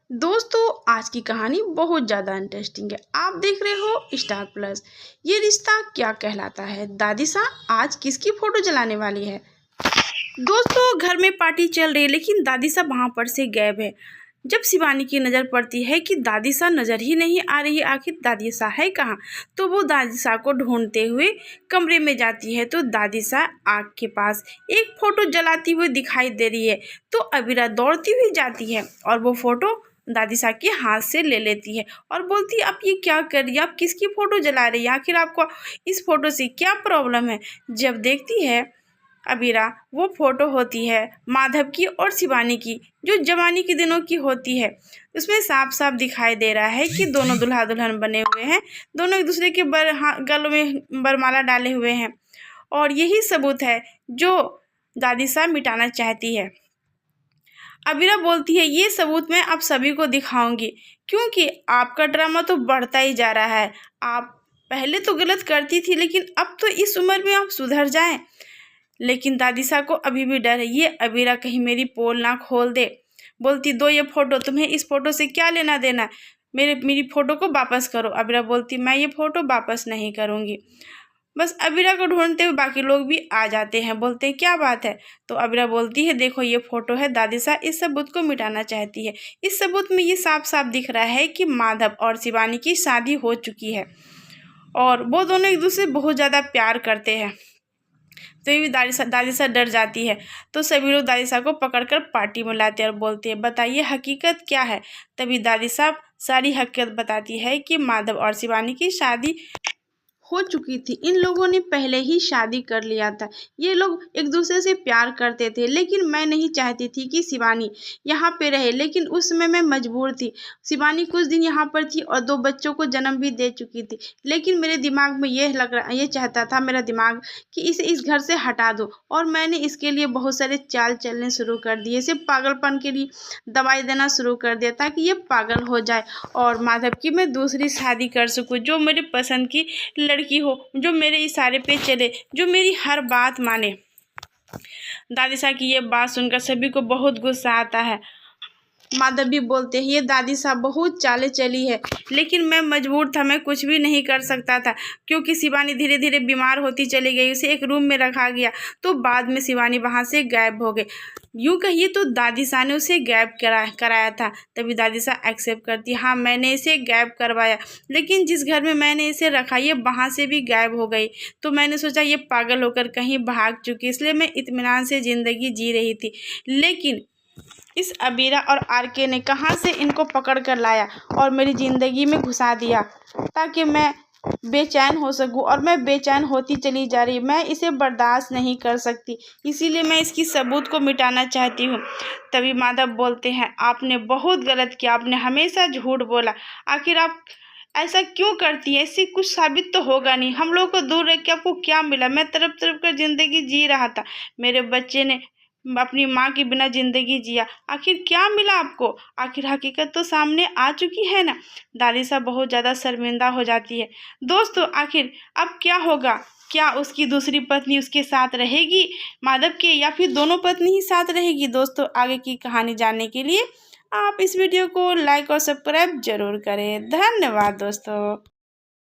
दोस्तों, आज की कहानी बहुत ज़्यादा इंटरेस्टिंग है। आप देख रहे हो स्टार प्लस। ये रिश्ता क्या कहलाता है। दादी सा आज किसकी फोटो जलाने वाली है। दोस्तों, घर में पार्टी चल रही है लेकिन दादी सा वहाँ पर से गायब है। जब शिवानी की नज़र पड़ती है कि दादी सा नज़र ही नहीं आ रही है, आखिर दादी सा है कहाँ, तो वो दादी सा को ढूंढते हुए कमरे में जाती है तो दादी सा आग के पास एक फ़ोटो जलाती हुई दिखाई दे रही है। तो अबीरा दौड़ती हुई जाती है और वो फ़ोटो दादी सा के हाथ से ले लेती है और बोलती है, आप ये क्या कर रही है, आप किसकी फ़ोटो जला रही है, आखिर आपको इस फ़ोटो से क्या प्रॉब्लम है। जब देखती है अबीरा, वो फोटो होती है माधव की और शिवानी की, जो जवानी के दिनों की होती है। उसमें साफ साफ दिखाई दे रहा है कि दोनों दुल्हा दुल्हन बने हुए हैं, दोनों एक दूसरे के गलों में बरमाला डाले हुए हैं और यही सबूत है जो दादी साहब मिटाना चाहती है। अबीरा बोलती है, ये सबूत मैं आप सभी को दिखाऊंगी क्योंकि आपका ड्रामा तो बढ़ता ही जा रहा है। आप पहले तो गलत करती थी लेकिन अब तो इस उम्र में आप सुधर जाएं। लेकिन दादी सा को अभी भी डर है, ये अबीरा कहीं मेरी पोल ना खोल दे। बोलती, दो ये फोटो, तुम्हें इस फोटो से क्या लेना देना, मेरी फोटो को वापस करो। अबीरा बोलती, मैं ये फोटो वापस नहीं करूँगी। बस अबीरा को ढूंढते हुए बाकी लोग भी आ जाते हैं, बोलते हैं क्या बात है। तो अबीरा बोलती है, देखो ये फोटो है, दादी सा इस सबूत को मिटाना चाहती है। इस सबूत में ये साफ साफ दिख रहा है कि माधव और शिवानी की शादी हो चुकी है और वो दोनों एक दूसरे से बहुत ज़्यादा प्यार करते हैं। तो ये भी दादी सा डर जाती है। तो सभी लोग दादी साहब को पकड़कर पार्टी में लाते हैं और बोलते हैं, बताइए हकीकत क्या है। तभी दादी साहब सारी हकीकत बताती है कि माधव और शिवानी की शादी हो चुकी थी। इन लोगों ने पहले ही शादी कर लिया था। ये लोग एक दूसरे से प्यार करते थे लेकिन मैं नहीं चाहती थी कि शिवानी यहाँ पे रहे, लेकिन उस समय मैं मजबूर थी। शिवानी कुछ दिन यहाँ पर थी और 2 बच्चों को जन्म भी दे चुकी थी, लेकिन मेरे दिमाग में ये चाहता था मेरा दिमाग कि इसे इस घर से हटा दो और मैंने इसके लिए बहुत सारे चाल चलने शुरू कर दिए। इसे पागलपन के लिए दवाई देना शुरू कर दिया ताकि ये पागल हो जाए और माधव की मैं दूसरी शादी कर सकूँ, जो मेरे पसंद की लड़की हो, जो मेरे इशारे पे चले, जो मेरी हर बात माने। दादी साहब की ये बात सुनकर सभी को बहुत गुस्सा आता है। माधव भी बोलते हैं, ये दादी साहब बहुत चाले चली है, लेकिन मैं मजबूर था, मैं कुछ भी नहीं कर सकता था क्योंकि शिवानी धीरे धीरे बीमार होती चली गई, उसे एक रूम में रखा गया तो बाद में शिवानी वहाँ से गायब हो गई। यूँ कहिए तो दादी साहब ने उसे गायब कराया था। तभी दादी साहब एक्सेप्ट करती, हाँ मैंने इसे गायब करवाया, लेकिन जिस घर में मैंने इसे रखा ये वहाँ से भी गायब हो गई। तो मैंने सोचा ये पागल होकर कहीं भाग चुकी, इसलिए मैं इत्मीनान से ज़िंदगी जी रही थी। लेकिन इस अबीरा और आरके ने कहाँ से इनको पकड़ कर लाया और मेरी ज़िंदगी में घुसा दिया ताकि मैं बेचैन हो सकूं, और मैं बेचैन होती चली जा रही। मैं इसे बर्दाश्त नहीं कर सकती, इसीलिए मैं इसकी सबूत को मिटाना चाहती हूँ। तभी माधव बोलते हैं, आपने बहुत गलत किया, आपने हमेशा झूठ बोला। आखिर आप ऐसा क्यों करती है, इससे कुछ साबित तो होगा नहीं। हम लोग को दूर रह के आपको क्या मिला, मैं तड़प तड़प कर ज़िंदगी जी रहा था, मेरे बच्चे ने अपनी माँ के बिना ज़िंदगी जिया, आखिर क्या मिला आपको। आखिर हकीकत तो सामने आ चुकी है ना। दादी साहब बहुत ज़्यादा शर्मिंदा हो जाती है। दोस्तों, आखिर अब क्या होगा, क्या उसकी दूसरी पत्नी उसके साथ रहेगी माधव के, या फिर दोनों पत्नी ही साथ रहेगी। दोस्तों, आगे की कहानी जानने के लिए आप इस वीडियो को लाइक और सब्सक्राइब जरूर करें। धन्यवाद दोस्तों।